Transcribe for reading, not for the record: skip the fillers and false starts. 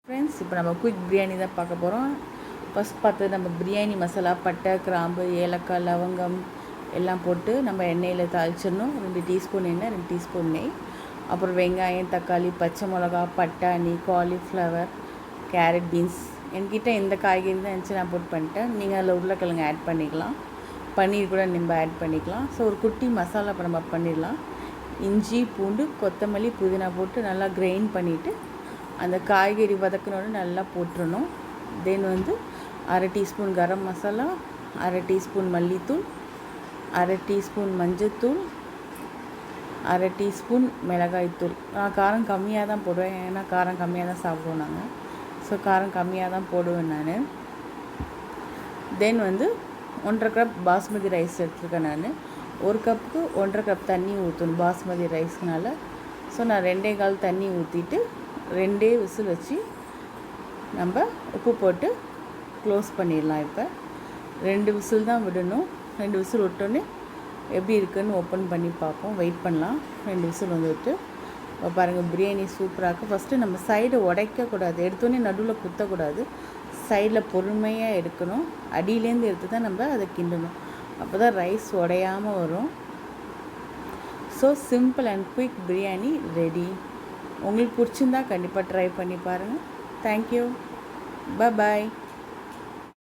Friends, இப்போ நம்ம quick biryani தான் பார்க்க போகிறோம். ஃபஸ்ட் பார்த்தது நம்ம பிரியாணி மசாலா, பட்டை, கிராம்பு, ஏலக்காய், லவங்கம் எல்லாம் போட்டு நம்ம எண்ணெயில் தாளிச்சிடணும். 2 டீஸ்பூன் எண்ணெய், 2 டீஸ்பூன் நெய். அப்புறம் வெங்காயம், தக்காளி, பச்சை மிளகா, பட்டாணி, காலிஃப்ளவர், கேரட், பீன்ஸ். என்கிட்ட எந்த காய்கறி தான் இருந்துச்சு நான் போட்டு பண்ணிட்டேன். நீங்கள் அதில் உருளைக்கிழங்கு ஆட் பண்ணிக்கலாம், பன்னீர் கூட நம்ம ஆட் பண்ணிக்கலாம். ஸோ ஒரு குட்டி மசாலா இப்போ நம்ம பண்ணிடலாம். இஞ்சி, பூண்டு, கொத்தமல்லி, புதினா போட்டு நல்லா கிரைண்ட் பண்ணிவிட்டு அந்த காய்கறி வதக்கினோட நல்லா போட்டுடணும். தென் அரை டீஸ்பூன் கரம் மசாலா, அரை டீஸ்பூன் மல்லித்தூள், அரை டீஸ்பூன் மஞ்சத்தூள், அரை டீஸ்பூன் மிளகாய்த்தூள். நான் காரம் கம்மியாக தான் போடுவேன், ஏன்னா காரம் கம்மியாக தான் சாப்பிடுவோம் நாங்கள். ஸோ காரம் கம்மியாக தான் போடுவேன் நான். தென் 1.5 கப் பாஸ்மதி ரைஸ் எடுத்துருக்கேன் நான். 1 கப்புக்கு 1.5 கப் தண்ணி ஊற்றணும் பாஸ்மதி ரைஸ்னால. ஸோ நான் 2.25 தண்ணி ஊற்றிட்டு 2 விசில் வச்சு நம்ம உப்பு போட்டு க்ளோஸ் பண்ணிடலாம். இப்போ 2 விசில் தான் விடணும். 2 விசில் விட்டோன்னே எப்படி இருக்குதுன்னு ஓப்பன் பண்ணி பார்ப்போம். வெயிட் பண்ணலாம். 2 விசில் வந்துட்டு இப்போ பாருங்கள், பிரியாணி சூப்பராக இருக்குது. ஃபஸ்ட்டு நம்ம சைடை உடைக்கக்கூடாது, எடுத்தோடனே நடுவில் குத்தக்கூடாது. சைடில் பொறுமையாக எடுக்கணும். அடியிலேருந்து எடுத்து தான் நம்ம அதை கிண்டணும். அப்போ தான் ரைஸ் உடையாமல் வரும். So simple and quick biryani ready. உங்களுக்கு பிடிச்சிருந்தா கண்டிப்பாக ட்ரை பண்ணி பாருங்கள். தேங்க்யூ. பாய்.